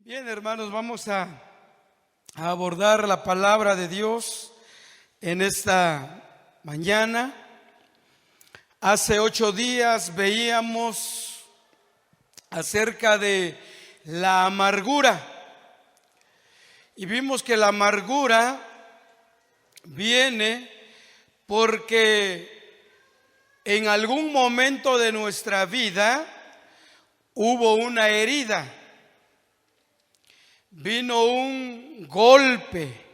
Bien, hermanos, vamos a abordar la palabra de Dios en esta mañana. Hace 8 días veíamos acerca de la amargura y vimos que la amargura viene porque en algún momento de nuestra vida hubo una herida. Vino un golpe,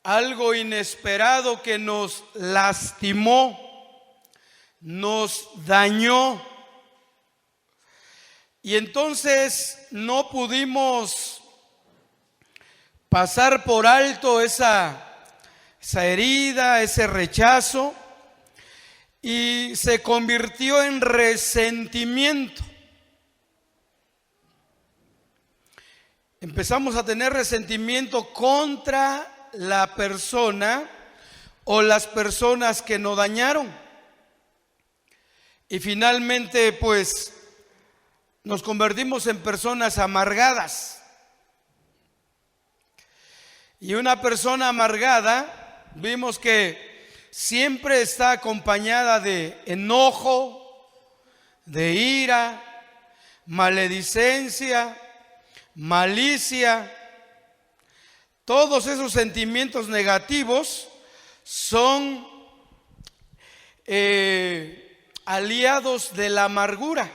algo inesperado que nos lastimó, nos dañó. Y entonces no pudimos pasar por alto esa herida, ese rechazo, y se convirtió en resentimiento. Empezamos a tener resentimiento contra la persona o las personas que nos dañaron. Y finalmente, pues, nos convertimos en personas amargadas. Y una persona amargada, vimos que siempre está acompañada de enojo, de ira, maledicencia, malicia. Todos esos sentimientos negativos son aliados de la amargura.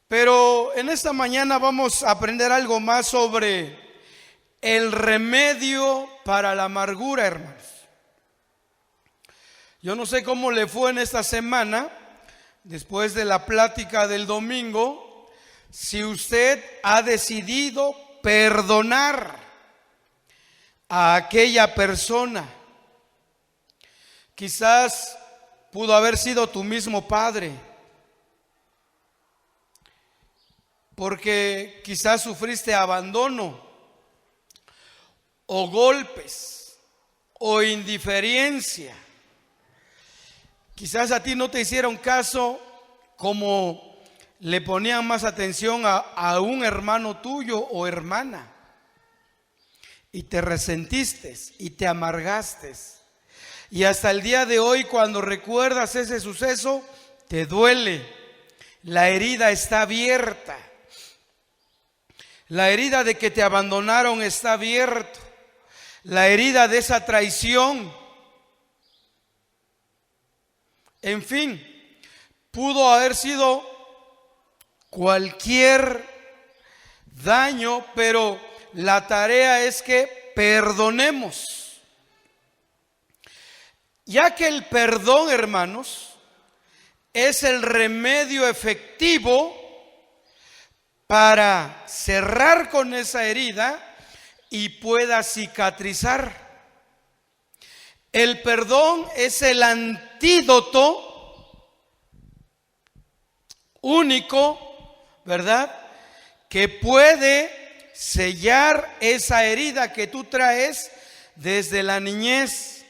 Pero en esta mañana vamos a aprender algo más sobre el remedio para la amargura, hermanos. Yo no sé cómo le fue en esta semana, después de la plática del domingo, si usted ha decidido perdonar a aquella persona. Quizás pudo haber sido tu mismo padre, porque quizás sufriste abandono o golpes o indiferencia. Quizás a ti no te hicieron caso como le ponían más atención a un hermano tuyo o hermana, y te resentiste y te amargaste, y hasta el día de hoy, cuando recuerdas ese suceso, te duele. La herida está abierta. La herida de que te abandonaron está abierta. La herida de esa traición. En fin, pudo haber sido cualquier daño, pero la tarea es que perdonemos. Ya que el perdón, hermanos, es el remedio efectivo para cerrar con esa herida y pueda cicatrizar. El perdón es el antídoto único, ¿verdad?, que puede sellar esa herida que tú traes desde la niñez,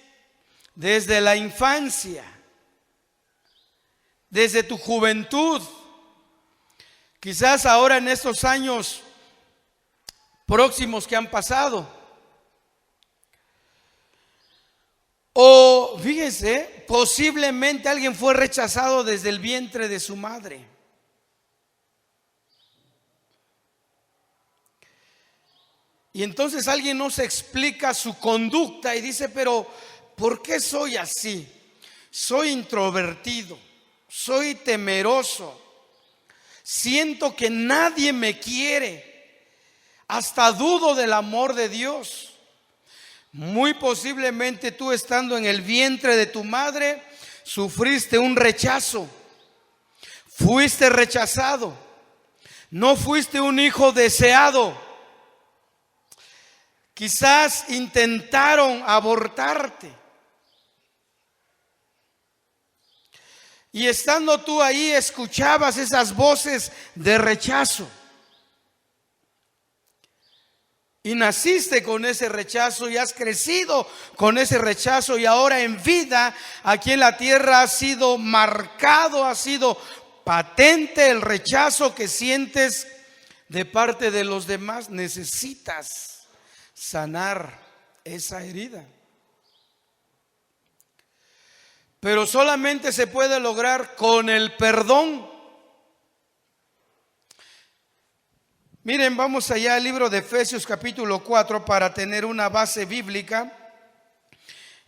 desde la infancia, desde tu juventud. Quizás ahora en estos años próximos que han pasado. O fíjense, posiblemente alguien fue rechazado desde el vientre de su madre. Y entonces alguien nos explica su conducta y dice, pero ¿por qué soy así? Soy introvertido, soy temeroso, siento que nadie me quiere, hasta dudo del amor de Dios. Muy posiblemente tú, estando en el vientre de tu madre, sufriste un rechazo, fuiste rechazado, no fuiste un hijo deseado. Quizás intentaron abortarte. Y estando tú ahí, escuchabas esas voces de rechazo. Y naciste con ese rechazo y has crecido con ese rechazo, y ahora en vida aquí en la tierra has sido marcado, has sido patente el rechazo que sientes de parte de los demás. Necesitas sanar esa herida. Pero solamente se puede lograr con el perdón. Miren, vamos allá al libro de Efesios capítulo 4 para tener una base bíblica.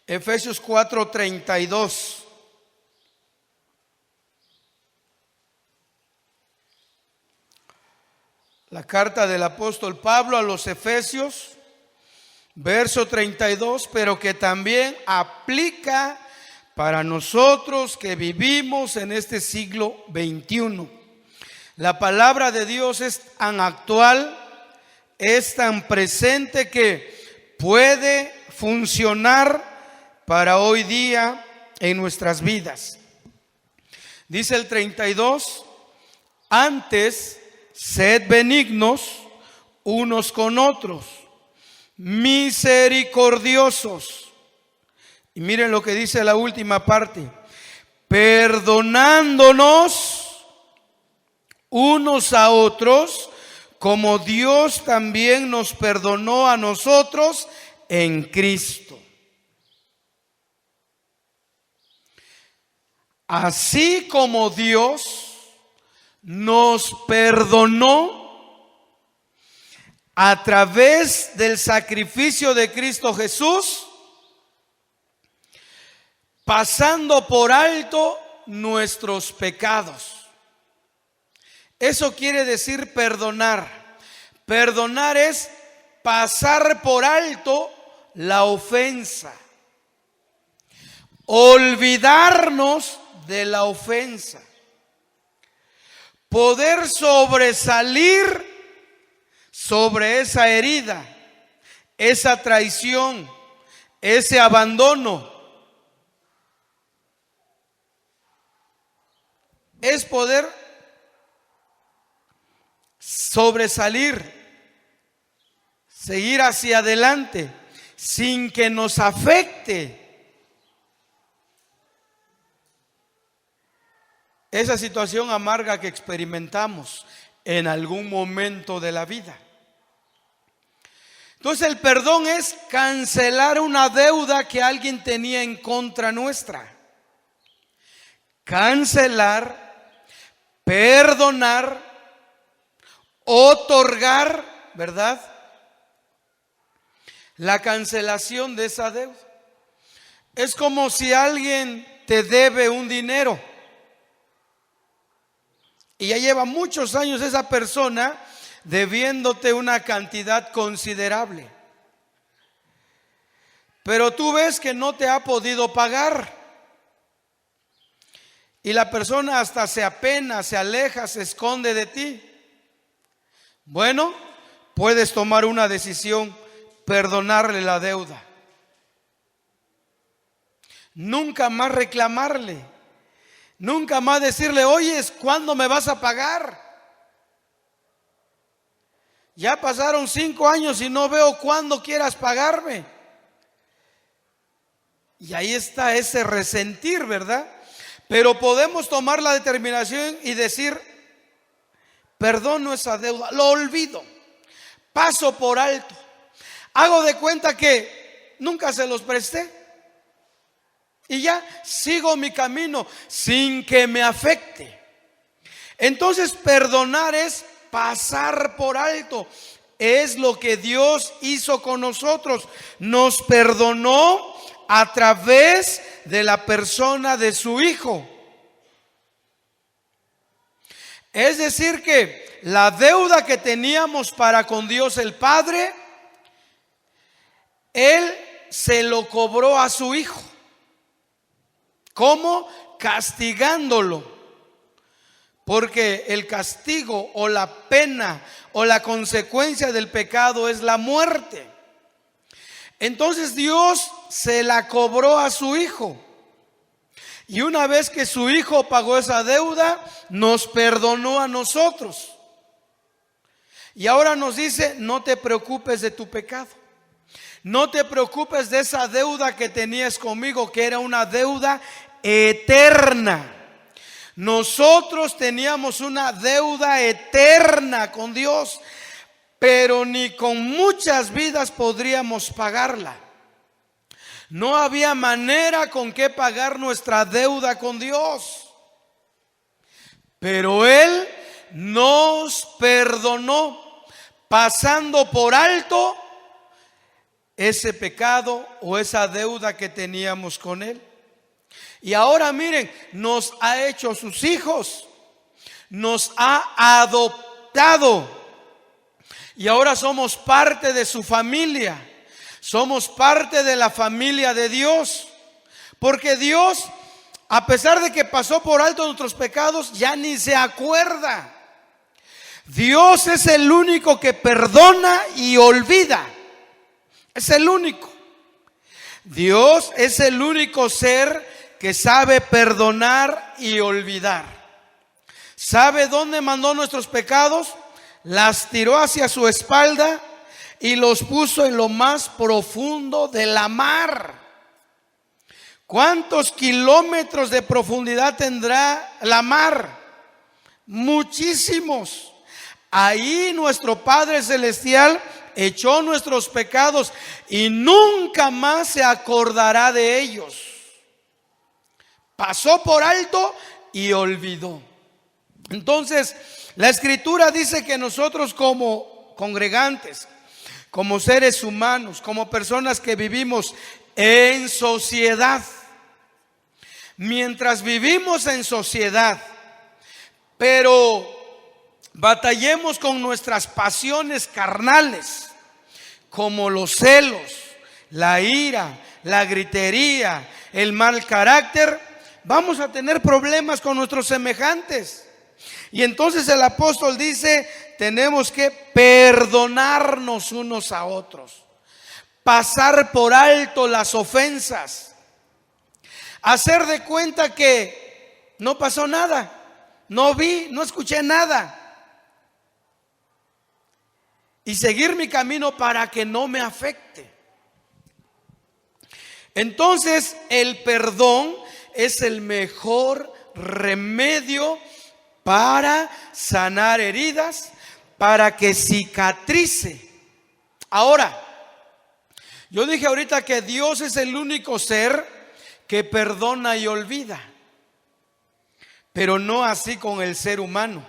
Efesios 4:32. La carta del apóstol Pablo a los Efesios, verso 32, pero que también aplica para nosotros que vivimos en este siglo XXI. La palabra de Dios es tan actual, es tan presente que puede funcionar para hoy día en nuestras vidas. Dice el 32, antes sed benignos unos con otros, misericordiosos. Y miren lo que dice la última parte, perdonándonos unos a otros, como Dios también nos perdonó a nosotros en Cristo. Así como Dios nos perdonó a través del sacrificio de Cristo Jesús, pasando por alto nuestros pecados. Eso quiere decir perdonar. Perdonar es pasar por alto la ofensa, olvidarnos de la ofensa, poder sobresalir sobre esa herida, esa traición, ese abandono. Es poder sobresalir, seguir hacia adelante sin que nos afecte esa situación amarga que experimentamos en algún momento de la vida. Entonces el perdón es cancelar una deuda que alguien tenía en contra nuestra. Cancelar, perdonar, otorgar, ¿verdad? La cancelación de esa deuda. Es como si alguien te debe un dinero y ya lleva muchos años esa persona debiéndote una cantidad considerable, pero tú ves que no te ha podido pagar y la persona hasta se apena, se aleja, se esconde de ti. Bueno, puedes tomar una decisión, perdonarle la deuda, nunca más reclamarle, nunca más decirle, oye, ¿cuándo me vas a pagar? Ya pasaron 5 años y no veo cuándo quieras pagarme. Y ahí está ese resentir, ¿verdad? Pero podemos tomar la determinación y decir, perdono esa deuda, lo olvido, paso por alto, hago de cuenta que nunca se los presté y ya sigo mi camino sin que me afecte. Entonces perdonar es pasar por alto. Es lo que Dios hizo con nosotros. Nos perdonó a través de la persona de su Hijo. Es decir que la deuda que teníamos para con Dios el Padre, Él se lo cobró a su Hijo. ¿Cómo? Castigándolo. Porque el castigo o la pena o la consecuencia del pecado es la muerte. Entonces Dios se la cobró a su Hijo. Y una vez que su Hijo pagó esa deuda, nos perdonó a nosotros. Y ahora nos dice, no te preocupes de tu pecado. No te preocupes de esa deuda que tenías conmigo, que era una deuda eterna. Nosotros teníamos una deuda eterna con Dios, pero ni con muchas vidas podríamos pagarla. No había manera con que pagar nuestra deuda con Dios. Pero Él nos perdonó, pasando por alto ese pecado o esa deuda que teníamos con Él. Y ahora miren, nos ha hecho sus hijos, nos ha adoptado y ahora somos parte de su familia, somos parte de la familia de Dios, porque Dios, a pesar de que pasó por alto nuestros pecados, ya ni se acuerda. Dios es el único que perdona y olvida, es el único. Dios es el único ser que sabe perdonar y olvidar. ¿Sabe dónde mandó nuestros pecados? Las tiró hacia su espalda y los puso en lo más profundo de la mar. ¿Cuántos kilómetros de profundidad tendrá la mar? Muchísimos. Ahí nuestro Padre Celestial echó nuestros pecados y nunca más se acordará de ellos. Pasó por alto y olvidó. Entonces, la Escritura dice que nosotros como congregantes, como seres humanos, como personas que vivimos en sociedad, mientras vivimos en sociedad, pero batallemos con nuestras pasiones carnales, como los celos, la ira, la gritería, el mal carácter, vamos a tener problemas con nuestros semejantes. Y entonces el apóstol dice, tenemos que perdonarnos unos a otros, pasar por alto las ofensas, hacer de cuenta que no pasó nada, no vi, no escuché nada, y seguir mi camino para que no me afecte. Entonces el perdón es el mejor remedio para sanar heridas, para que cicatrice. Ahora, yo dije ahorita que Dios es el único ser que perdona y olvida, pero no así con el ser humano.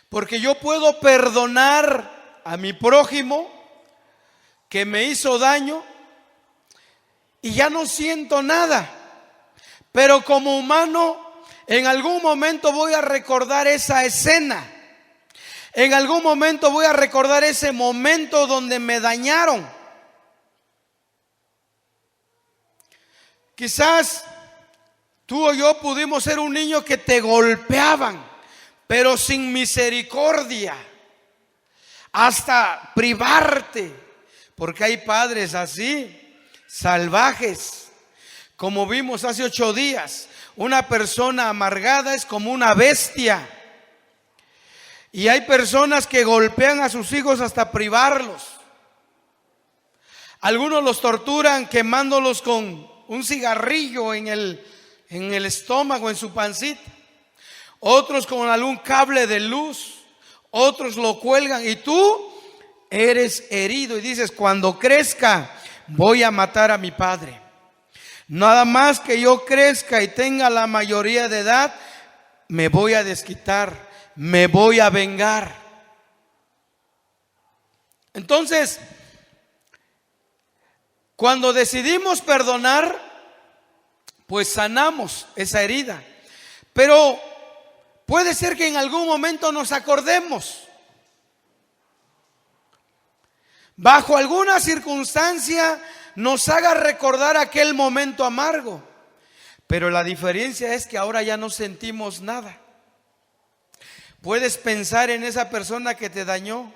Porque yo puedo perdonar a mi prójimo que me hizo daño y ya no siento nada. Pero como humano, en algún momento voy a recordar esa escena. En algún momento voy a recordar ese momento donde me dañaron. Quizás tú o yo pudimos ser un niño que te golpeaban, pero sin misericordia, hasta privarte, porque hay padres así, salvajes. Como vimos hace 8 días, una persona amargada es como una bestia. Y hay personas que golpean a sus hijos hasta privarlos. Algunos los torturan quemándolos con un cigarrillo en el estómago, en su pancita. Otros con algún cable de luz. Otros lo cuelgan y tú eres herido y dices, cuando crezca voy a matar a mi padre. Nada más que yo crezca y tenga la mayoría de edad, me voy a desquitar, me voy a vengar. Entonces, cuando decidimos perdonar, pues sanamos esa herida. Pero puede ser que en algún momento nos acordemos, bajo alguna circunstancia nos haga recordar aquel momento amargo, pero la diferencia es que ahora ya no sentimos nada. Puedes pensar en esa persona que te dañó,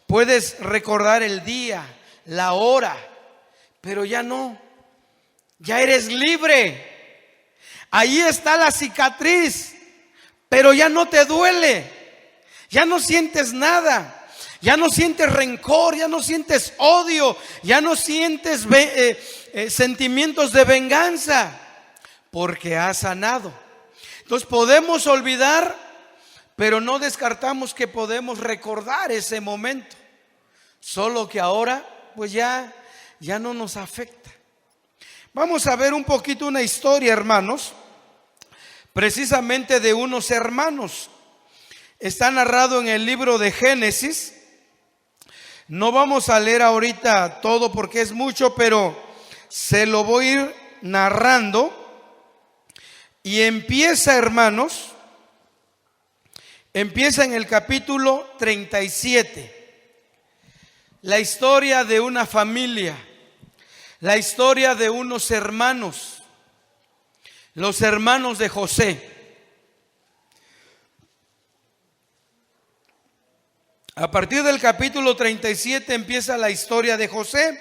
puedes recordar el día, la hora, pero ya no, ya eres libre. Ahí está la cicatriz, pero ya no te duele, ya no sientes nada. Ya no sientes rencor, ya no sientes odio, ya no sientes sentimientos de venganza, porque has sanado. Entonces podemos olvidar, pero no descartamos que podemos recordar ese momento. Solo que ahora pues ya no nos afecta. Vamos a ver un poquito una historia, hermanos, precisamente de unos hermanos. Está narrado en el libro de Génesis. No vamos a leer ahorita todo porque es mucho, pero se lo voy a ir narrando. Y empieza, hermanos, empieza en el capítulo 37. La historia de una familia, la historia de unos hermanos, los hermanos de José. A partir del capítulo 37 empieza la historia de José,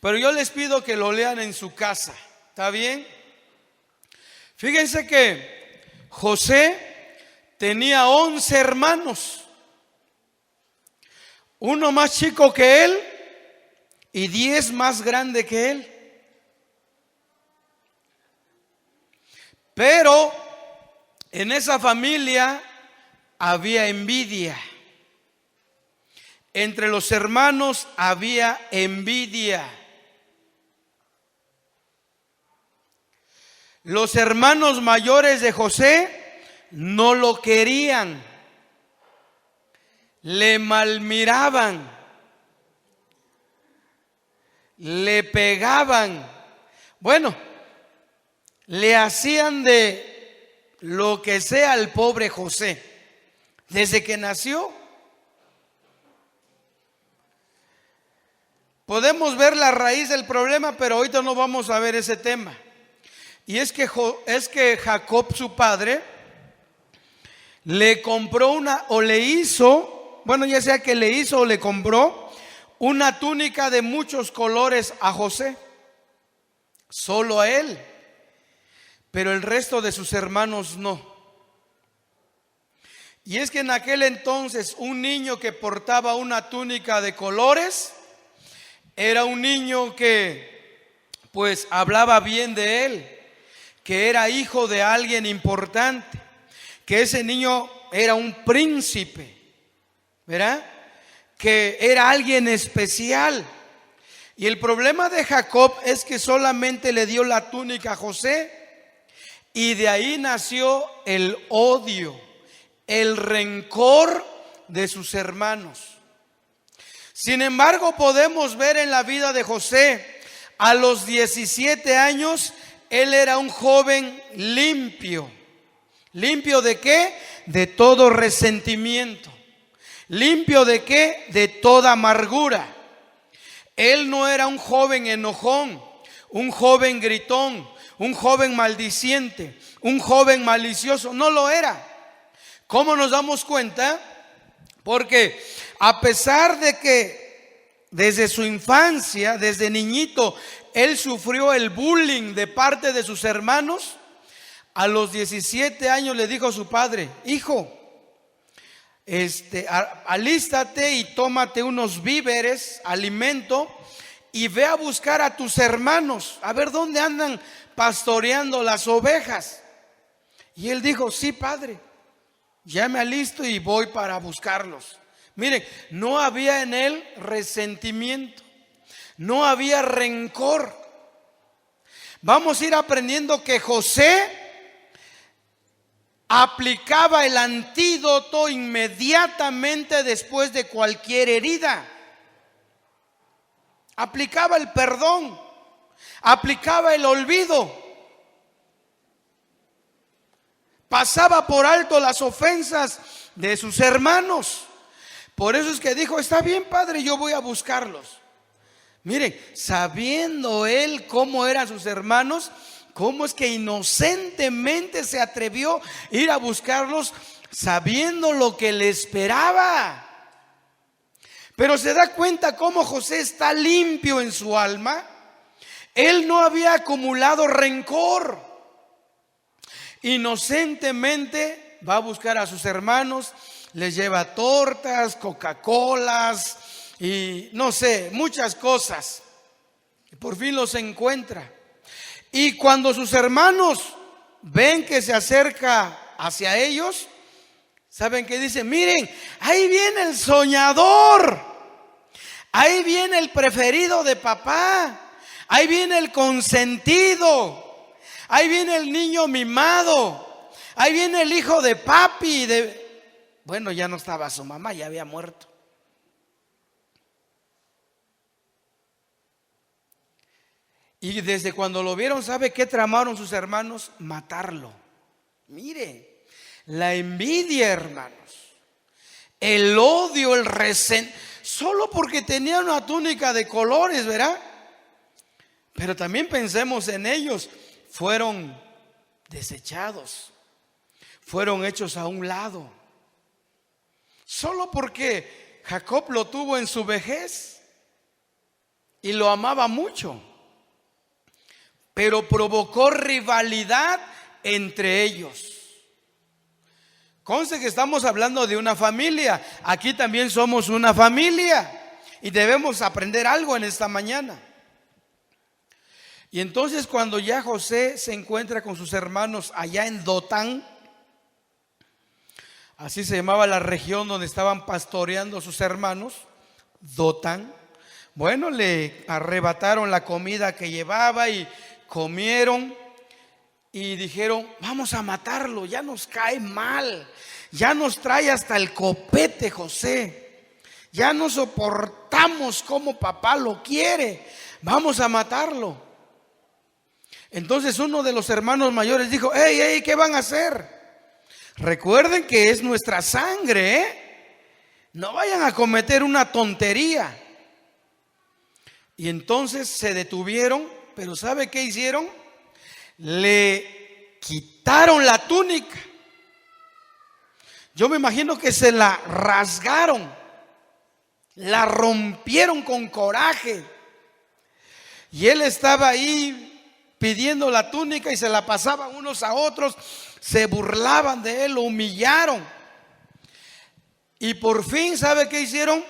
pero yo les pido que lo lean en su casa, ¿está bien? Fíjense que José tenía 11 hermanos, uno más chico que él y 10 más grande que él. Pero en esa familia había envidia. Entre los hermanos había envidia. Los hermanos mayores de José no lo querían, le malmiraban, le pegaban, bueno, le hacían de lo que sea al pobre José desde que nació. Podemos ver la raíz del problema, pero ahorita no vamos a ver ese tema. Y es que Jacob, su padre, le compró o le hizo, bueno, ya sea que le hizo o le compró una túnica de muchos colores a José, solo a él, pero el resto de sus hermanos no. Y es que en aquel entonces un niño que portaba una túnica de colores era un niño que pues hablaba bien de él, que era hijo de alguien importante, que ese niño era un príncipe, ¿verdad? Que era alguien especial. Y el problema de Jacob es que solamente le dio la túnica a José, y de ahí nació el odio, el rencor de sus hermanos. Sin embargo, podemos ver en la vida de José, a los 17 años, él era un joven limpio. ¿Limpio de qué? De todo resentimiento. ¿Limpio de qué? De toda amargura. Él no era un joven enojón, un joven gritón, un joven maldiciente, un joven malicioso. No lo era. ¿Cómo nos damos cuenta? Porque a pesar de que desde su infancia, desde niñito, él sufrió el bullying de parte de sus hermanos, a los 17 años le dijo a su padre: hijo, alístate y tómate unos víveres, alimento, y ve a buscar a tus hermanos, a ver dónde andan pastoreando las ovejas. Y él dijo: sí, padre, ya me alisto y voy para buscarlos. Miren, no había en él resentimiento, no había rencor. Vamos a ir aprendiendo que José aplicaba el antídoto inmediatamente después de cualquier herida. Aplicaba el perdón, aplicaba el olvido, pasaba por alto las ofensas de sus hermanos. Por eso es que dijo: está bien, padre, yo voy a buscarlos. Miren, sabiendo él cómo eran sus hermanos, cómo es que inocentemente se atrevió a ir a buscarlos, sabiendo lo que le esperaba. Pero se da cuenta cómo José está limpio en su alma. Él no había acumulado rencor. Inocentemente va a buscar a sus hermanos, les lleva tortas, Coca-Colas y no sé, muchas cosas. Y por fin los encuentra. Y cuando sus hermanos ven que se acerca hacia ellos, ¿saben qué dice? Miren, ahí viene el soñador, ahí viene el preferido de papá, ahí viene el consentido, ahí viene el niño mimado, ahí viene el hijo de papi. Bueno, ya no estaba su mamá, ya había muerto. Y desde cuando lo vieron, ¿sabe qué tramaron sus hermanos? Matarlo. Mire, la envidia, hermanos, el odio, el resentimiento, solo porque tenía una túnica de colores, ¿verdad? Pero también pensemos en ellos, fueron desechados, fueron hechos a un lado, solo porque Jacob lo tuvo en su vejez y lo amaba mucho, pero provocó rivalidad entre ellos. Conste que estamos hablando de una familia. Aquí también somos una familia y debemos aprender algo en esta mañana. Y entonces cuando ya José se encuentra con sus hermanos allá en Dotán, así se llamaba la región donde estaban pastoreando sus hermanos, Dotán. Bueno, le arrebataron la comida que llevaba y comieron. Y dijeron, vamos a matarlo, ya nos cae mal, ya nos trae hasta el copete José, ya no soportamos como papá lo quiere, vamos a matarlo. Entonces uno de los hermanos mayores dijo, hey, ¿qué van a hacer? Recuerden que es nuestra sangre, no vayan a cometer una tontería. Y entonces se detuvieron, pero ¿sabe qué hicieron? Le quitaron la túnica. Yo me imagino que se la rasgaron, la rompieron con coraje. Y él estaba ahí pidiendo la túnica y se la pasaban unos a otros, se burlaban de él, lo humillaron. Y por fin, ¿sabe qué hicieron?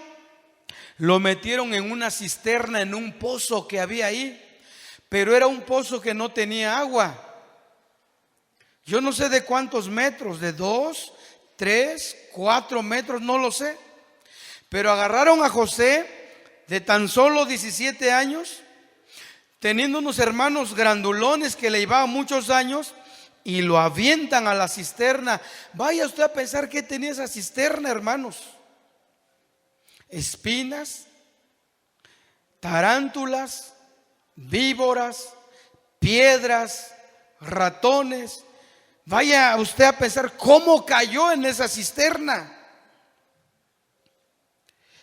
Lo metieron en una cisterna, en un pozo que había ahí. Pero era un pozo que no tenía agua. Yo no sé de cuántos metros, de 2, 3, 4 metros, no lo sé. Pero agarraron a José de tan solo 17 años, teniendo unos hermanos grandulones que le llevaban muchos años, y lo avientan a la cisterna. Vaya usted a pensar qué tenía esa cisterna, hermanos. Espinas, tarántulas, víboras, piedras, ratones. Vaya usted a pensar cómo cayó en esa cisterna.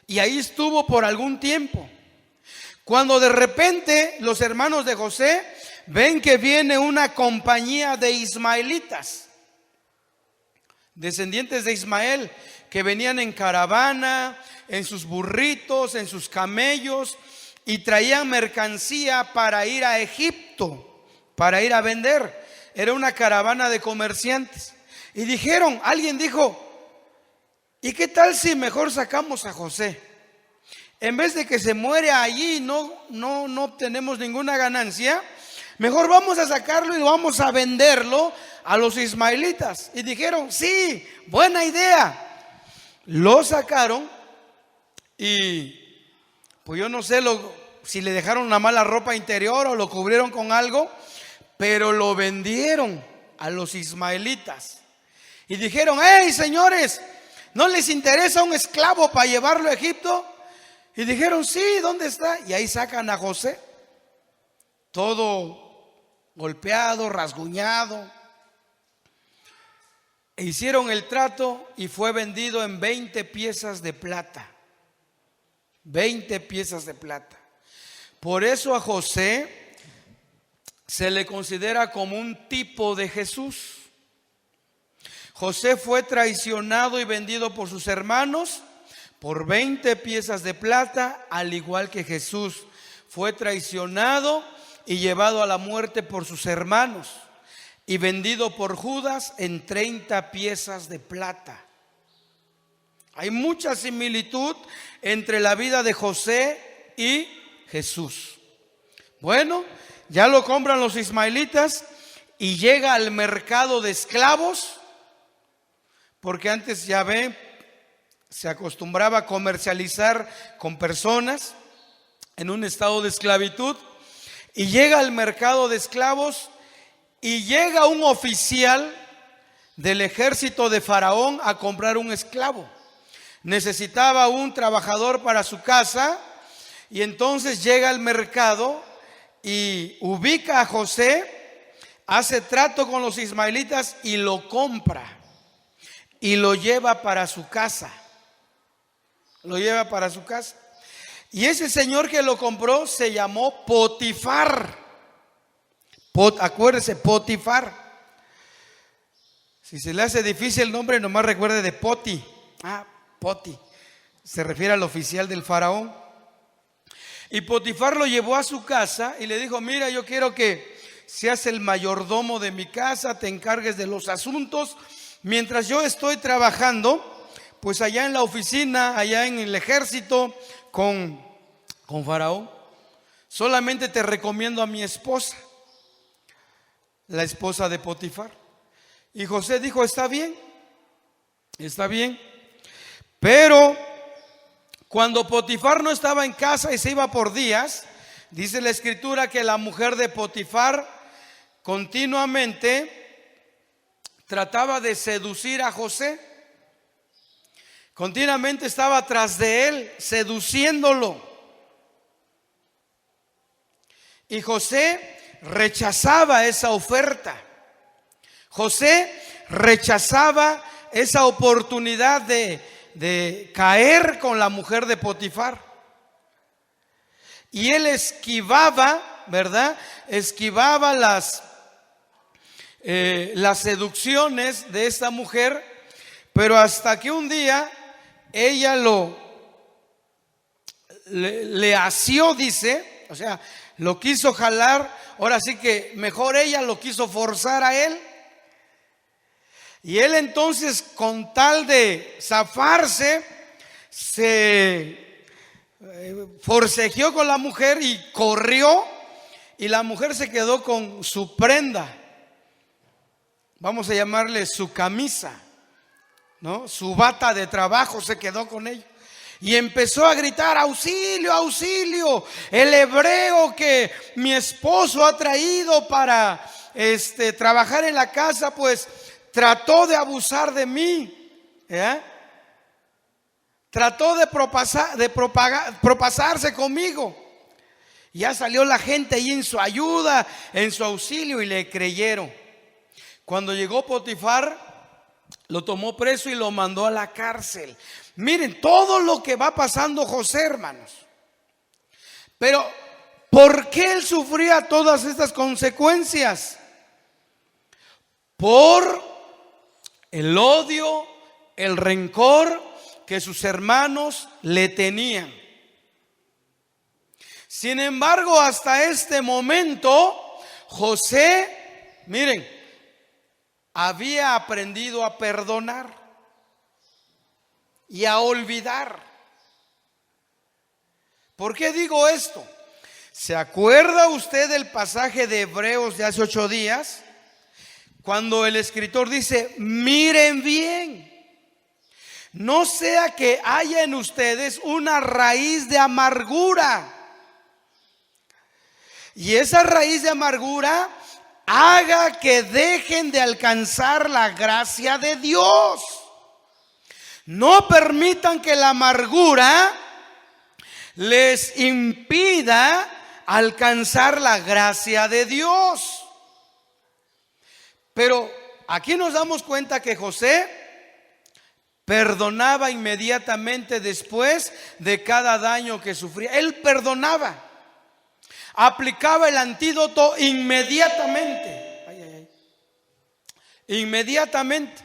Y ahí estuvo por algún tiempo. Cuando de repente los hermanos de José ven que viene una compañía de ismaelitas, descendientes de Ismael, que venían en caravana, en sus burritos, en sus camellos, y traían mercancía para ir a Egipto, para ir a vender. Era una caravana de comerciantes. Y dijeron, alguien dijo, ¿y qué tal si mejor sacamos a José? En vez de que se muere allí y no obtenemos ninguna ganancia, mejor vamos a sacarlo y vamos a venderlo a los ismaelitas. Y dijeron, sí, buena idea. Lo sacaron y pues yo no sé si le dejaron una mala ropa interior o lo cubrieron con algo, pero lo vendieron a los ismaelitas. Y dijeron, hey señores, ¿no les interesa un esclavo para llevarlo a Egipto? Y dijeron, sí, ¿dónde está? Y ahí sacan a José, todo golpeado, rasguñado. E hicieron el trato y fue vendido en 20 piezas de plata. 20 piezas de plata. Por eso a José se le considera como un tipo de Jesús. José fue traicionado y vendido por sus hermanos por 20 piezas de plata, al igual que Jesús fue traicionado y llevado a la muerte por sus hermanos y vendido por Judas en 30 piezas de plata. Hay mucha similitud entre la vida de José y Jesús. Bueno, ya lo compran los ismaelitas y llega al mercado de esclavos, porque antes, ya ve, se acostumbraba a comercializar con personas en un estado de esclavitud, y llega al mercado de esclavos y llega un oficial del ejército de Faraón a comprar un esclavo. Necesitaba un trabajador para su casa, y entonces llega al mercado y ubica a José, hace trato con los ismaelitas y lo compra y lo lleva para su casa. Lo lleva para su casa. Y ese señor que lo compró se llamó Potifar. Acuérdese, Potifar. Si se le hace difícil el nombre, nomás recuerde de Poti. Poti. Se refiere al oficial del faraón. Y Potifar lo llevó a su casa y le dijo: mira, yo quiero que seas el mayordomo de mi casa, te encargues de los asuntos. Mientras yo estoy trabajando, pues allá en la oficina, allá en el ejército, con Faraón, solamente te recomiendo a mi esposa, la esposa de Potifar. Y José dijo: está bien. Pero cuando Potifar no estaba en casa y se iba por días, dice la escritura que la mujer de Potifar continuamente trataba de seducir a José. Continuamente estaba tras de él, seduciéndolo. Y José rechazaba esa oferta. José rechazaba esa oportunidad de caer con la mujer de Potifar. Y él esquivaba, ¿verdad? Esquivaba las seducciones de esta mujer, pero hasta que un día ella le asió, dice, o sea, lo quiso jalar. Ahora sí que mejor ella lo quiso forzar a él. Y él entonces, con tal de zafarse, se forcejeó con la mujer y corrió. Y la mujer se quedó con su prenda, vamos a llamarle su camisa, ¿no? Su bata de trabajo se quedó con ella. Y empezó a gritar: auxilio, auxilio, el hebreo que mi esposo ha traído para trabajar en la casa, pues trató de abusar de mí, trató de propasarse conmigo. Ya salió la gente ahí en su ayuda, en su auxilio, y le creyeron. Cuando llegó Potifar, lo tomó preso y lo mandó a la cárcel. Miren todo lo que va pasando José, hermanos. Pero ¿por qué él sufría todas estas consecuencias? Por el odio, el rencor que sus hermanos le tenían. Sin embargo, hasta este momento, José, miren, había aprendido a perdonar y a olvidar. ¿Por qué digo esto? ¿Se acuerda usted del pasaje de Hebreos de hace 8 días? Cuando el escritor dice: miren bien, no sea que haya en ustedes una raíz de amargura, y esa raíz de amargura haga que dejen de alcanzar la gracia de Dios. No permitan que la amargura les impida alcanzar la gracia de Dios. Pero aquí nos damos cuenta que José perdonaba inmediatamente después de cada daño que sufría. Él perdonaba, aplicaba el antídoto inmediatamente. Inmediatamente.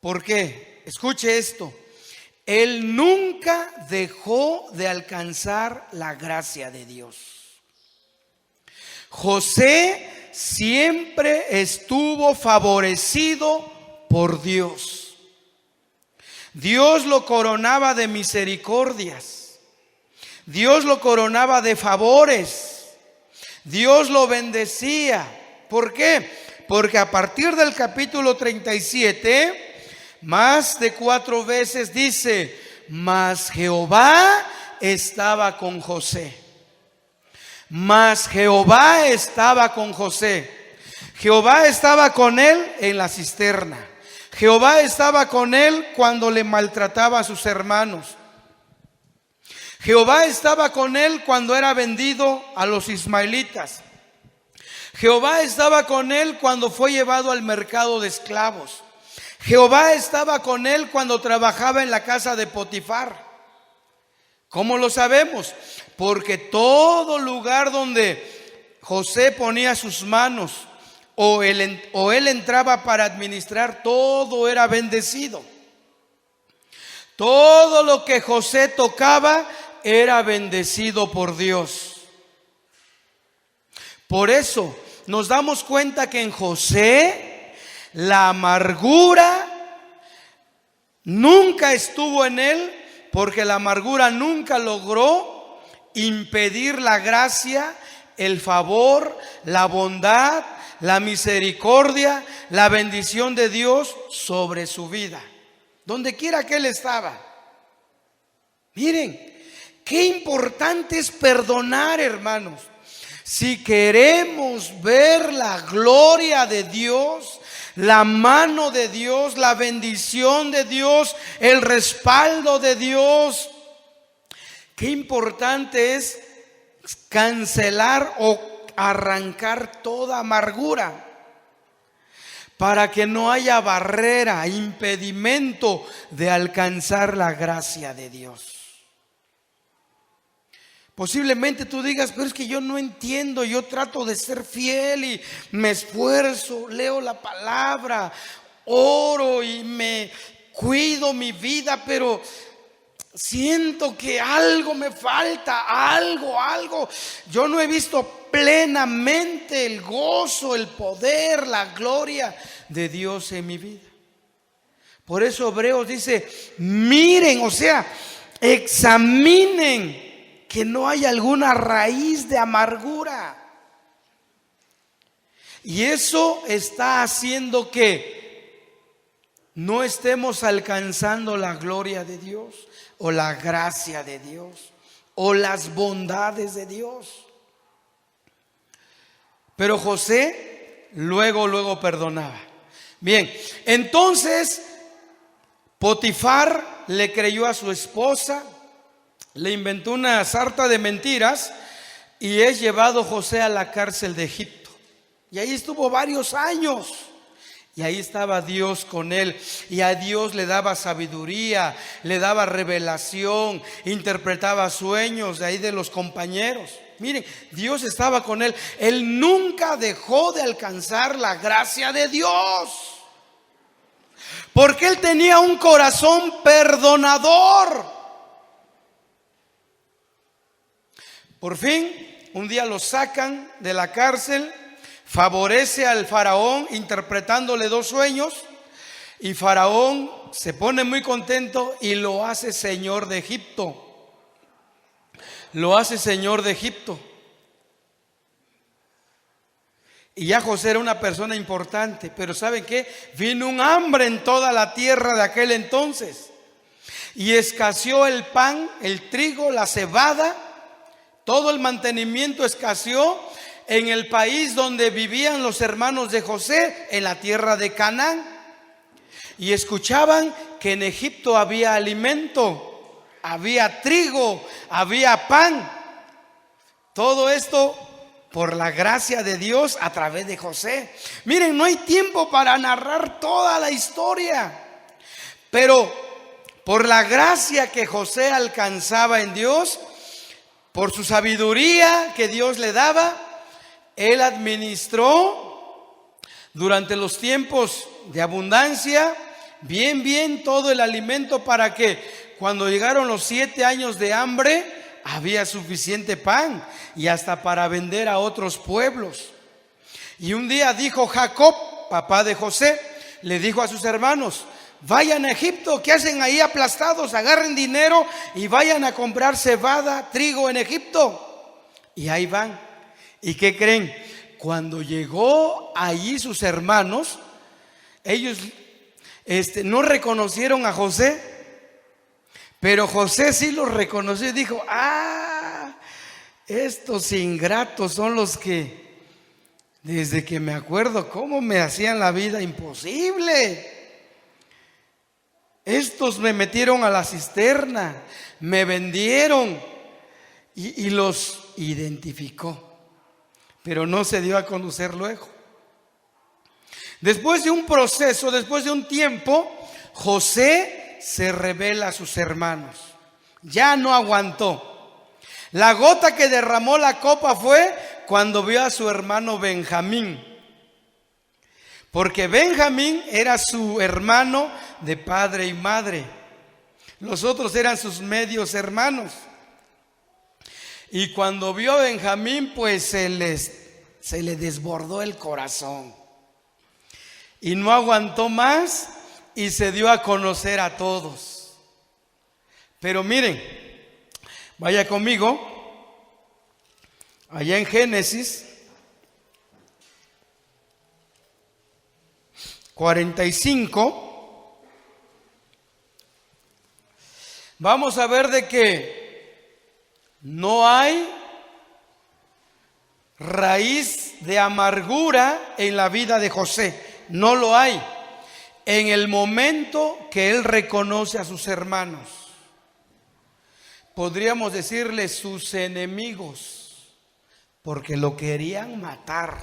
¿Por qué? Escuche esto. Él nunca dejó de alcanzar la gracia de Dios. José siempre estuvo favorecido por Dios. Dios lo coronaba de misericordias. Dios lo coronaba de favores. Dios lo bendecía. ¿Por qué? Porque a partir del capítulo 37, más de 4 veces dice: mas Jehová estaba con José. Mas Jehová estaba con José. Jehová estaba con él en la cisterna. Jehová estaba con él cuando le maltrataba a sus hermanos. Jehová estaba con él cuando era vendido a los ismaelitas. Jehová estaba con él cuando fue llevado al mercado de esclavos. Jehová estaba con él cuando trabajaba en la casa de Potifar. ¿Cómo lo sabemos? Porque todo lugar donde José ponía sus manos o él entraba para administrar, todo era bendecido. Todo lo que José tocaba era bendecido por Dios. Por eso nos damos cuenta que en José la amargura nunca estuvo en él, porque la amargura nunca logró impedir la gracia, el favor, la bondad, la misericordia, la bendición de Dios sobre su vida, donde quiera que él estaba. Miren, qué importante es perdonar, hermanos. Si queremos ver la gloria de Dios, la mano de Dios, la bendición de Dios, el respaldo de Dios, qué importante es cancelar o arrancar toda amargura, para que no haya barrera, impedimento de alcanzar la gracia de Dios. Posiblemente tú digas: pero es que yo no entiendo, yo trato de ser fiel y me esfuerzo, leo la palabra, oro y me cuido mi vida, pero siento que algo me falta, algo. Yo no he visto plenamente el gozo, el poder, la gloria de Dios en mi vida. Por eso Hebreos dice: miren, o sea, examinen que no hay alguna raíz de amargura. Y eso está haciendo que no estemos alcanzando la gloria de Dios, o la gracia de Dios, o las bondades de Dios. Pero José luego perdonaba. Bien, entonces Potifar le creyó a su esposa, le inventó una sarta de mentiras y es llevado José a la cárcel de Egipto. Y ahí estuvo varios años. Y ahí estaba Dios con él, y a Dios le daba sabiduría, le daba revelación, interpretaba sueños de ahí de los compañeros. Miren, Dios estaba con él. Él nunca dejó de alcanzar la gracia de Dios, porque él tenía un corazón perdonador. Por fin, un día lo sacan de la cárcel. Favorece al faraón interpretándole 2 sueños, y faraón se pone muy contento y lo hace señor de Egipto. Lo hace señor de Egipto. Y ya José era una persona importante, pero ¿saben qué? Vino un hambre en toda la tierra de aquel entonces, y escaseó el pan, el trigo, la cebada, todo el mantenimiento escaseó en el país donde vivían los hermanos de José, en la tierra de Canaán. Y escuchaban que en Egipto había alimento, había trigo, había pan. Todo esto por la gracia de Dios a través de José. Miren, no hay tiempo para narrar toda la historia, pero por la gracia que José alcanzaba en Dios, por su sabiduría que Dios le daba, él administró durante los tiempos de abundancia bien todo el alimento, para que cuando llegaron los 7 años de hambre había suficiente pan, y hasta para vender a otros pueblos. Y un día dijo Jacob, papá de José, le dijo a sus hermanos: vayan a Egipto. ¿Qué hacen ahí aplastados? Agarren dinero y vayan a comprar cebada, trigo en Egipto. Y ahí van. ¿Y qué creen? Cuando llegó allí sus hermanos, ellos no reconocieron a José, pero José sí los reconoció y dijo: estos ingratos son los que desde que me acuerdo cómo me hacían la vida imposible. Estos me metieron a la cisterna, me vendieron, y los identificó, pero no se dio a conocer luego. Después de un proceso, después de un tiempo, José se revela a sus hermanos. Ya no aguantó. La gota que derramó la copa fue cuando vio a su hermano Benjamín, porque Benjamín era su hermano de padre y madre. Los otros eran sus medios hermanos. Y cuando vio a Benjamín, pues se le desbordó el corazón. Y no aguantó más y se dio a conocer a todos. Pero miren, vaya conmigo, allá en Génesis 45, vamos a ver de que no hay raíz de amargura en la vida de José. No lo hay en el momento que él reconoce a sus hermanos. Podríamos decirle sus enemigos, porque lo querían matar.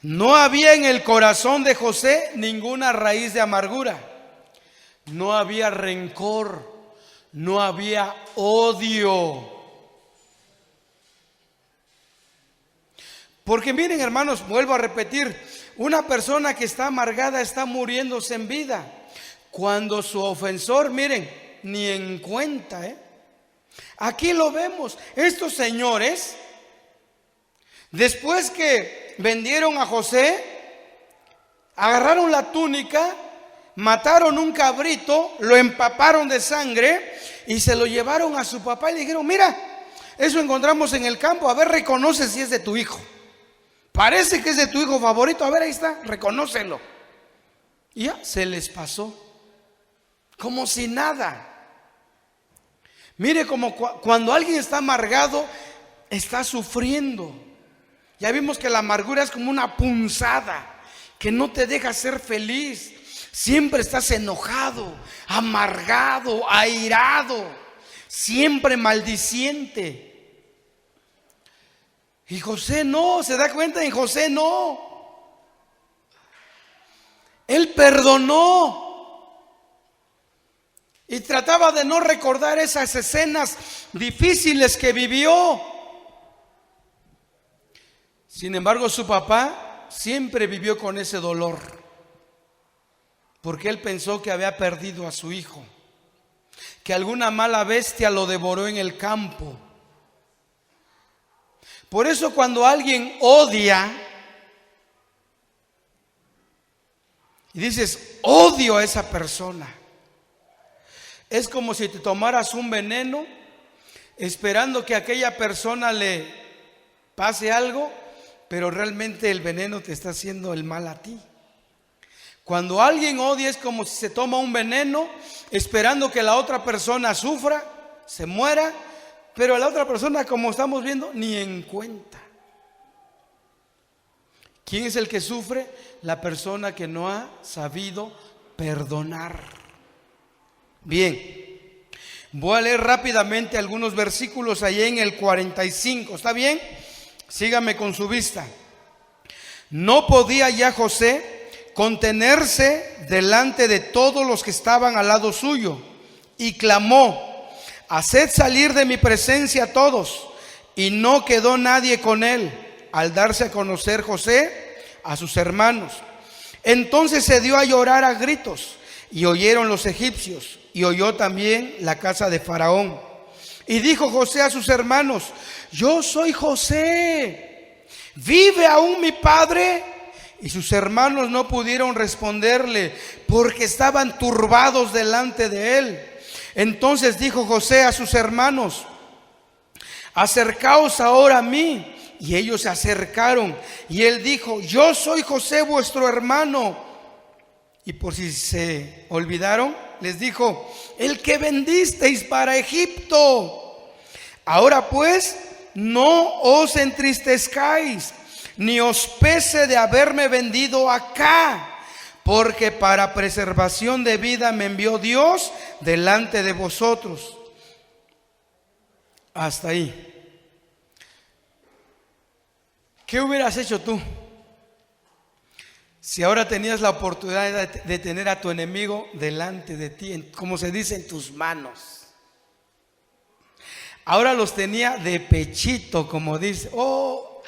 No había en el corazón de José ninguna raíz de amargura. No había rencor, no había odio. Porque miren, hermanos, vuelvo a repetir, una persona que está amargada está muriéndose en vida, cuando su ofensor, miren, ni en cuenta. Aquí lo vemos. Estos señores, después que vendieron a José, agarraron la túnica, mataron un cabrito, lo empaparon de sangre y se lo llevaron a su papá y le dijeron: mira, eso encontramos en el campo, a ver, reconoce si es de tu hijo. Parece que es de tu hijo favorito, a ver, ahí está, reconócelo. Y ya se les pasó, como si nada. Mire, como cuando alguien está amargado, está sufriendo. Ya vimos que la amargura es como una punzada que no te deja ser feliz. Siempre estás enojado, amargado, airado, siempre maldiciente. Y José no, ¿se da cuenta? En José no. Él perdonó y trataba de no recordar esas escenas difíciles que vivió. Sin embargo, su papá siempre vivió con ese dolor, porque él pensó que había perdido a su hijo, que alguna mala bestia lo devoró en el campo. Por eso cuando alguien odia y dices: odio a esa persona, es como si te tomaras un veneno esperando que a aquella persona le pase algo, pero realmente el veneno te está haciendo el mal a ti. Cuando alguien odia es como si se toma un veneno esperando que la otra persona sufra, se muera, pero la otra persona, como estamos viendo, ni en cuenta. ¿Quién es el que sufre? La persona que no ha sabido perdonar. Bien, voy a leer rápidamente algunos versículos allí en el 45. ¿Está bien? Sígame con su vista. No podía ya José contenerse delante de todos los que estaban al lado suyo, y clamó: haced salir de mi presencia a todos. Y no quedó nadie con él al darse a conocer José a sus hermanos. Entonces se dio a llorar a gritos, y oyeron los egipcios, y oyó también la casa de Faraón. Y dijo José a sus hermanos: yo soy José, ¿vive aún mi padre? Y sus hermanos no pudieron responderle porque estaban turbados delante de él. Entonces dijo José a sus hermanos: acercaos ahora a mí. Y ellos se acercaron, y él dijo: yo soy José, vuestro hermano. Y por si se olvidaron, les dijo: el que vendisteis para Egipto. Ahora pues, no os entristezcáis, ni os pese de haberme vendido acá, porque para preservación de vida me envió Dios delante de vosotros. Hasta ahí. ¿Qué hubieras hecho tú si ahora tenías la oportunidad de tener a tu enemigo delante de ti, como se dice, en tus manos? Ahora los tenía de pechito, como dice. Oh,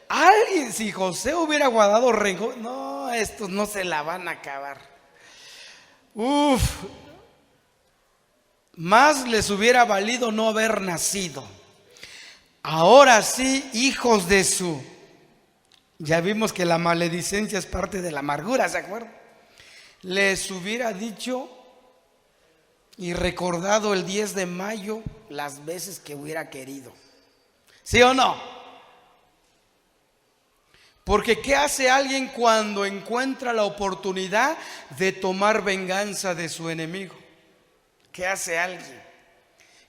alguien, si José hubiera guardado rencor, no, estos no se la van a acabar. Uf, más les hubiera valido no haber nacido. Ahora sí, hijos de su... Ya vimos que la maledicencia es parte de la amargura, ¿se acuerdan? Les hubiera dicho y recordado el 10 de mayo las veces que hubiera querido. ¿Sí o no? Porque ¿qué hace alguien cuando encuentra la oportunidad de tomar venganza de su enemigo? ¿Qué hace alguien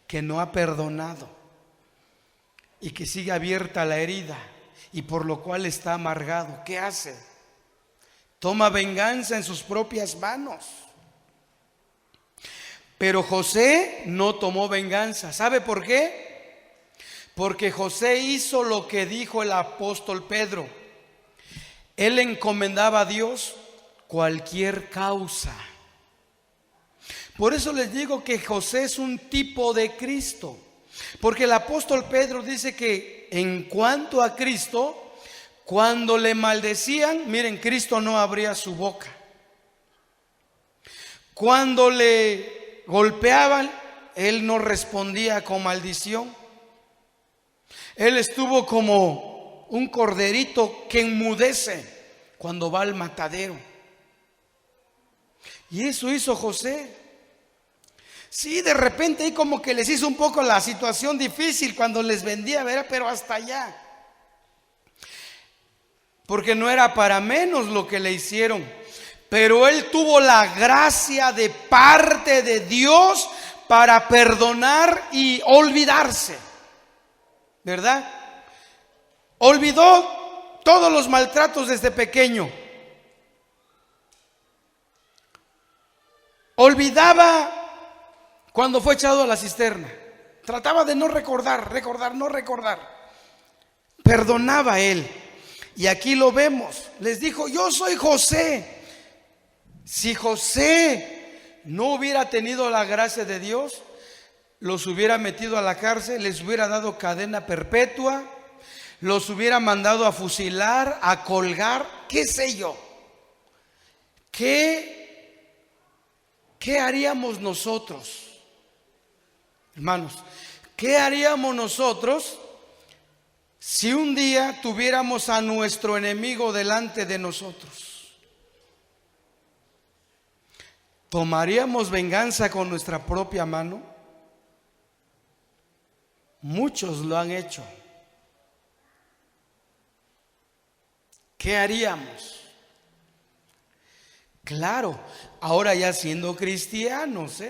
que no ha perdonado y que sigue abierta la herida y por lo cual está amargado? ¿Qué hace? Toma venganza en sus propias manos. Pero José no tomó venganza. ¿Sabe por qué? Porque José hizo lo que dijo el apóstol Pedro. Él encomendaba a Dios cualquier causa. Por eso les digo que José es un tipo de Cristo. Porque el apóstol Pedro dice que en cuanto a Cristo, cuando le maldecían, miren, Cristo no abría su boca. Cuando le golpeaban, él no respondía con maldición. Él estuvo como un corderito que enmudece cuando va al matadero. Y eso hizo José. Sí, de repente ahí como que les hizo un poco la situación difícil cuando les vendía, ¿verdad? Pero hasta allá. Porque no era para menos lo que le hicieron. Pero él tuvo la gracia de parte de Dios para perdonar y olvidarse, ¿verdad? Olvidó todos los maltratos desde pequeño. Olvidaba cuando fue echado a la cisterna. Trataba de no recordar. Perdonaba él. Y aquí lo vemos. Les dijo: yo soy José. Si José no hubiera tenido la gracia de Dios, los hubiera metido a la cárcel, les hubiera dado cadena perpetua, los hubiera mandado a fusilar, a colgar, qué sé yo. ¿Qué haríamos nosotros? Hermanos, ¿qué haríamos nosotros si un día tuviéramos a nuestro enemigo delante de nosotros? ¿Tomaríamos venganza con nuestra propia mano? Muchos lo han hecho. ¿Qué haríamos? Claro, ahora ya siendo cristianos,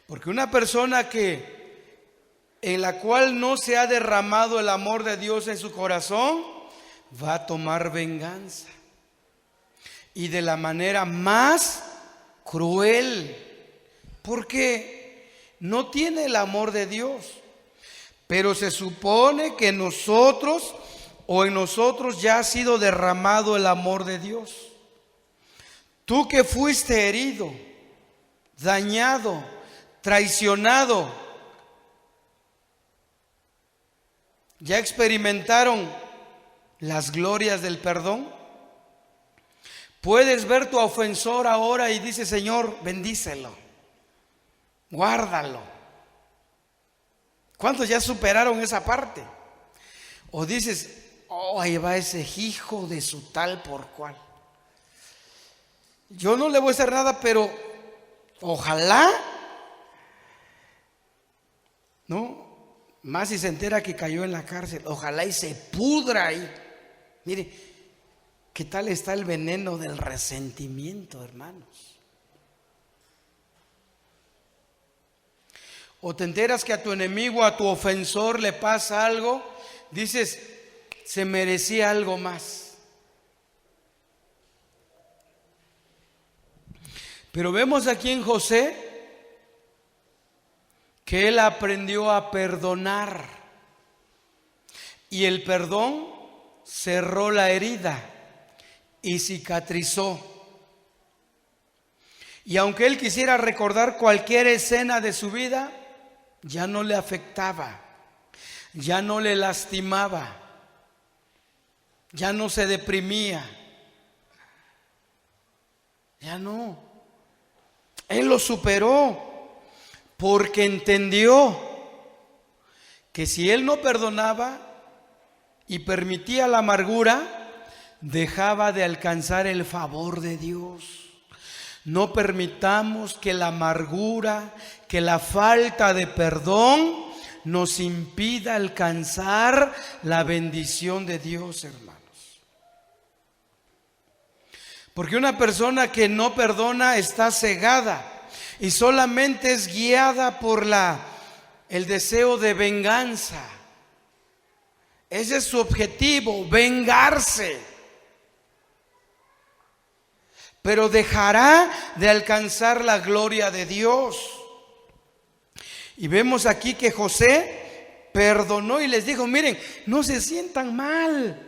porque una persona en la cual no se ha derramado el amor de Dios en su corazón, va a tomar venganza. Y de la manera más cruel, porque no tiene el amor de Dios. Pero se supone que en nosotros ya ha sido derramado el amor de Dios. Tú que fuiste herido, dañado, traicionado, ¿ya experimentaron las glorias del perdón? Puedes ver tu ofensor ahora y dices: Señor, bendícelo, guárdalo. ¿Cuántos ya superaron esa parte? O dices: oh, ahí va ese hijo de su tal por cual. Yo no le voy a hacer nada, pero ojalá, ¿no? Más si se entera que cayó en la cárcel, ojalá y se pudra ahí. Mire, ¿qué tal está el veneno del resentimiento, hermanos? O te enteras que a tu enemigo, a tu ofensor le pasa algo, dices, se merecía algo más. Pero vemos aquí en José que él aprendió a perdonar y el perdón cerró la herida y cicatrizó. Y aunque él quisiera recordar cualquier escena de su vida, ya no le afectaba, ya no le lastimaba, ya no se deprimía, ya no. Él lo superó porque entendió que si él no perdonaba y permitía la amargura, dejaba de alcanzar el favor de Dios. No permitamos que la amargura, que la falta de perdón nos impida alcanzar la bendición de Dios, hermanos. Porque una persona que no perdona está cegada y solamente es guiada por el deseo de venganza. Ese es su objetivo, vengarse. Pero dejará de alcanzar la gloria de Dios. Y vemos aquí que José perdonó y les dijo, miren, no se sientan mal.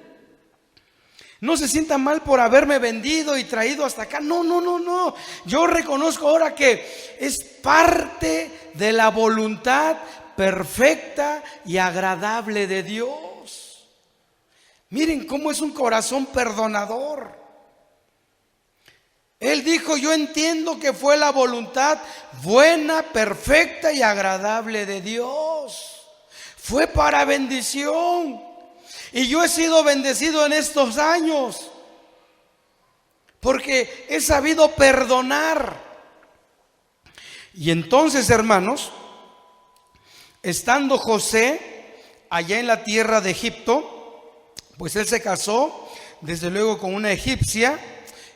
No se sientan mal por haberme vendido y traído hasta acá. No, no, no, no. Yo reconozco ahora que es parte de la voluntad perfecta y agradable de Dios. Miren cómo es un corazón perdonador. Él dijo, yo entiendo que fue la voluntad buena, perfecta y agradable de Dios. Fue para bendición. Y yo he sido bendecido en estos años porque he sabido perdonar. Y entonces, hermanos, estando José allá en la tierra de Egipto, pues él se casó desde luego con una egipcia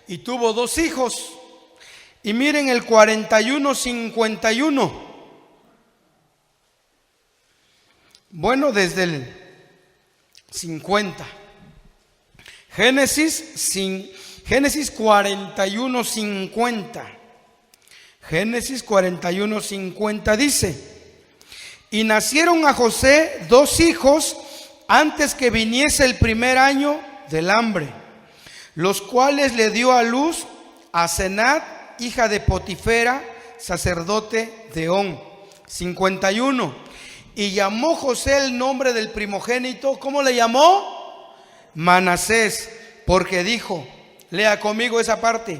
y tuvo 2 hijos. Y miren el 41-51. Bueno, desde el 50. Génesis 41:50. Génesis 41:50 dice: y nacieron a José 2 hijos antes que viniese el primer año del hambre, los cuales le dio a luz a Asenat, hija de Potifera, sacerdote de On. 51. Y llamó José el nombre del primogénito, ¿cómo le llamó? Manasés, porque dijo, lea conmigo esa parte,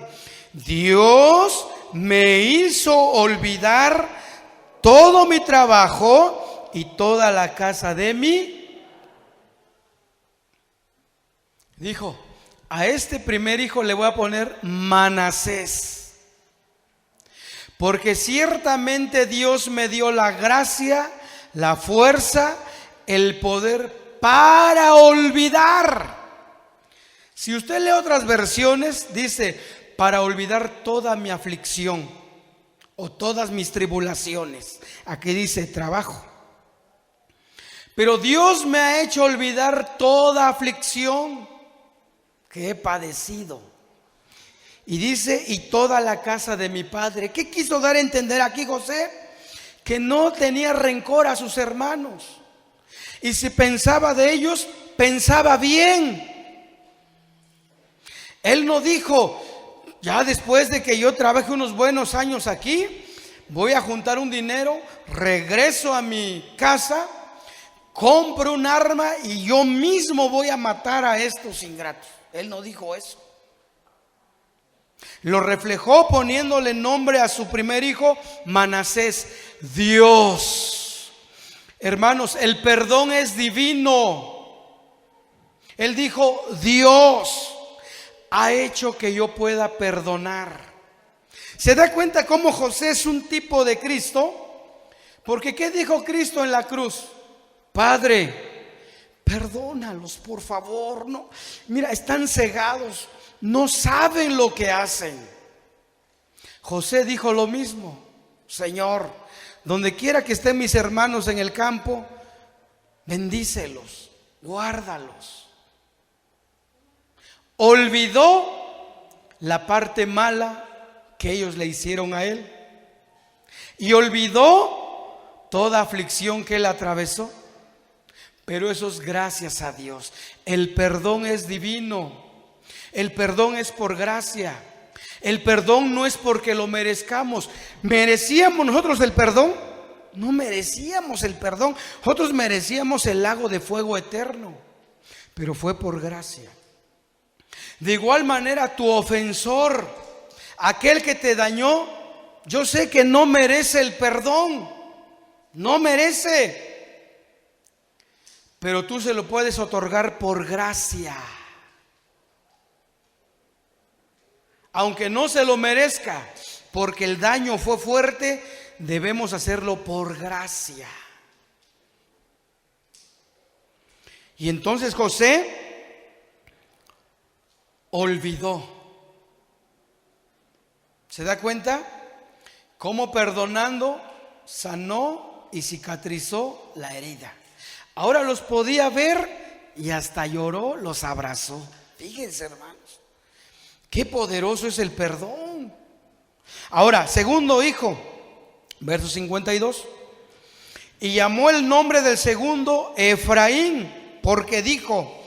Dios me hizo olvidar todo mi trabajo y toda la casa de mí. Dijo, a este primer hijo le voy a poner Manasés, porque ciertamente Dios me dio la gracia, la fuerza, el poder para olvidar. Si usted lee otras versiones, dice, para olvidar toda mi aflicción o todas mis tribulaciones. Aquí dice trabajo. Pero Dios me ha hecho olvidar toda aflicción que he padecido. Y dice, y toda la casa de mi padre. ¿Qué quiso dar a entender aquí José? Que no tenía rencor a sus hermanos. Y si pensaba de ellos, pensaba bien. Él no dijo, ya después de que yo trabaje unos buenos años aquí, voy a juntar un dinero, regreso a mi casa, compro un arma y yo mismo voy a matar a estos ingratos. Él no dijo eso. Lo reflejó poniéndole nombre a su primer hijo, Manasés, Dios. Hermanos, el perdón es divino. Él dijo: Dios ha hecho que yo pueda perdonar. ¿Se da cuenta cómo José es un tipo de Cristo? Porque ¿qué dijo Cristo en la cruz? Padre, perdónalos, por favor. No, mira, están cegados, no saben lo que hacen. José dijo lo mismo: Señor, donde quiera que estén mis hermanos en el campo, bendícelos, guárdalos. Olvidó la parte mala que ellos le hicieron a él, y olvidó toda aflicción que él atravesó. Pero eso es gracias a Dios. El perdón es divino. El perdón es por gracia. El perdón no es porque lo merezcamos. ¿Merecíamos nosotros el perdón? No merecíamos el perdón. Nosotros merecíamos el lago de fuego eterno, pero fue por gracia. De igual manera, tu ofensor, aquel que te dañó, yo sé que no merece el perdón, no merece, pero tú se lo puedes otorgar por gracia. Aunque no se lo merezca, porque el daño fue fuerte, debemos hacerlo por gracia. Y entonces José olvidó. ¿Se da cuenta? Cómo perdonando sanó y cicatrizó la herida. Ahora los podía ver y hasta lloró, los abrazó. Fíjense, hermanos, qué poderoso es el perdón. Ahora, segundo hijo, verso 52. Y llamó el nombre del segundo Efraín, porque dijo: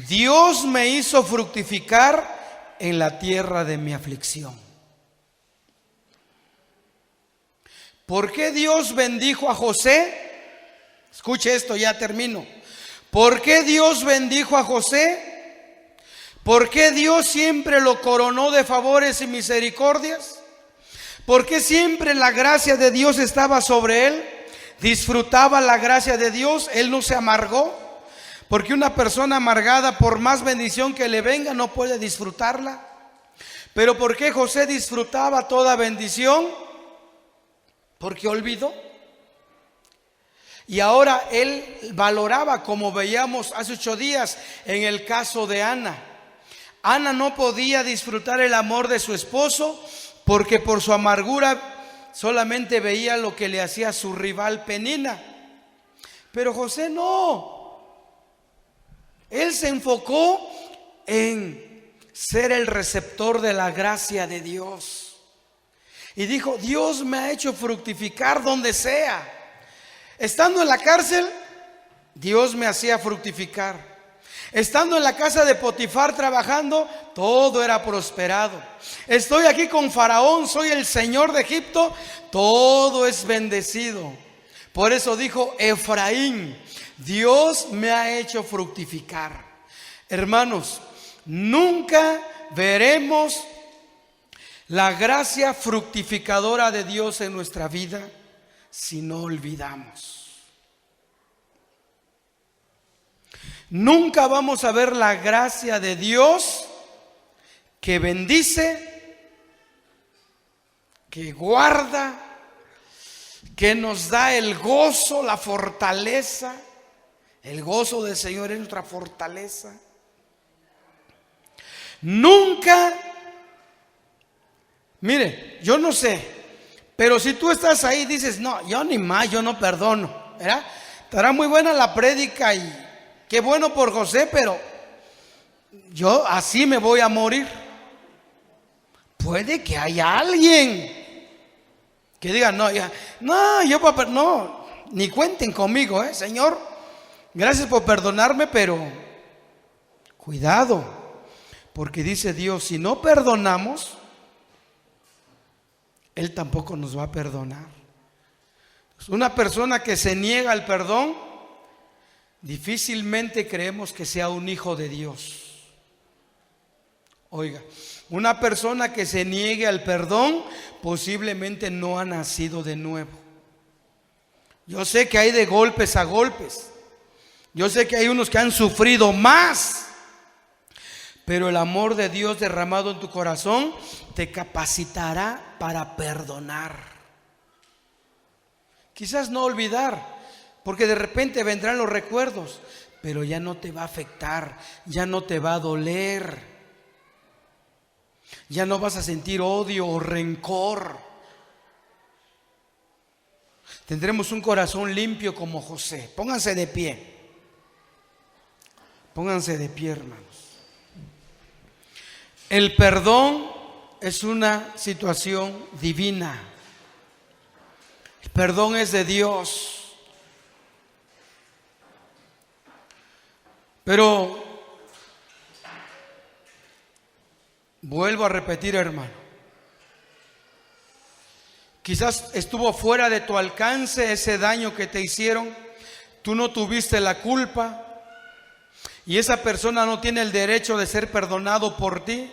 Dios me hizo fructificar en la tierra de mi aflicción. ¿Por qué Dios bendijo a José? Escuche esto, ya termino. ¿Por qué Dios bendijo a José? ¿Por qué Dios siempre lo coronó de favores y misericordias? ¿Por qué siempre la gracia de Dios estaba sobre él? Disfrutaba la gracia de Dios, él no se amargó. Porque una persona amargada, por más bendición que le venga, no puede disfrutarla. Pero ¿por qué José disfrutaba toda bendición? Porque olvidó. Y ahora él valoraba, como veíamos hace 8 días en el caso de Ana. Ana no podía disfrutar el amor de su esposo porque por su amargura solamente veía lo que le hacía su rival Penina. Pero José no. Él se enfocó en ser el receptor de la gracia de Dios. Y dijo: Dios me ha hecho fructificar donde sea. Estando en la cárcel, Dios me hacía fructificar. Estando en la casa de Potifar trabajando, todo era prosperado. Estoy aquí con Faraón, soy el Señor de Egipto, todo es bendecido. Por eso dijo Efraín: Dios me ha hecho fructificar. Hermanos, nunca veremos la gracia fructificadora de Dios en nuestra vida si no olvidamos. Nunca vamos a ver la gracia de Dios que bendice, que guarda, que nos da el gozo, la fortaleza. El gozo del Señor es nuestra fortaleza. Nunca, mire, yo no sé, pero si tú estás ahí y dices: no, yo ni más, yo no perdono, ¿verdad? Estará muy buena la prédica y qué bueno por José, pero yo así me voy a morir. Puede que haya alguien que diga: no, ya, no, yo no, ni cuenten conmigo, Señor. Gracias por perdonarme, pero cuidado, porque dice Dios: si no perdonamos, Él tampoco nos va a perdonar. Una persona que se niega al perdón, difícilmente creemos que sea un hijo de Dios. Oiga, una persona que se niegue al perdón posiblemente no ha nacido de nuevo. Yo sé que hay de golpes a golpes. Yo sé que hay unos que han sufrido más Pero el amor de Dios derramado en tu corazón te capacitará para perdonar. Quizás no olvidar, porque de repente vendrán los recuerdos, pero ya no te va a afectar, ya no te va a doler, ya no vas a sentir odio o rencor. Tendremos un corazón limpio como José. Pónganse de pie. Pónganse de pie, hermanos. El perdón es una situación divina. El perdón es de Dios. Pero vuelvo a repetir, hermano. Quizás estuvo fuera de tu alcance ese daño que te hicieron. Tú no tuviste la culpa. Y esa persona no tiene el derecho de ser perdonado por ti.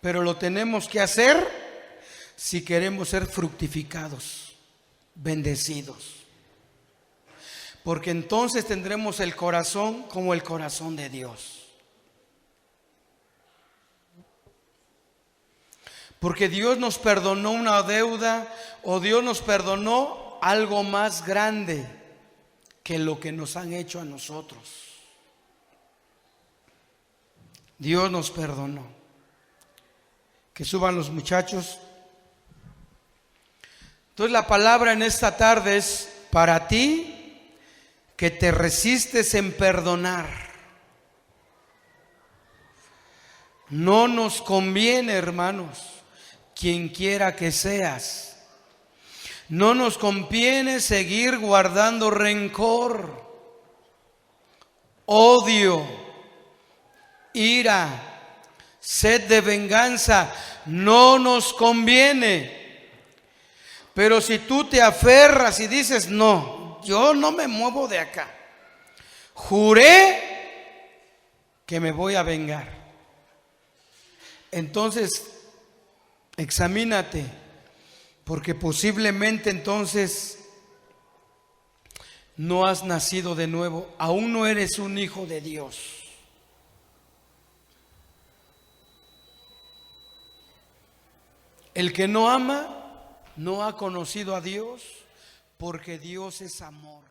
Pero lo tenemos que hacer si queremos ser fructificados, bendecidos. Porque entonces tendremos el corazón como el corazón de Dios. Porque Dios nos perdonó una deuda, o Dios nos perdonó algo más grande que lo que nos han hecho a nosotros. Dios nos perdonó. Que suban los muchachos. Entonces la palabra en esta tarde es para ti que te resistes en perdonar. No nos conviene, hermanos, quien quiera que seas. No nos conviene seguir guardando rencor, odio, ira, sed de venganza. No nos conviene. Pero si tú te aferras y dices, no, yo no me muevo de acá, juré que me voy a vengar, entonces examínate, porque posiblemente entonces no has nacido de nuevo, aún no eres un hijo de Dios. El que no ama no ha conocido a Dios, porque Dios es amor.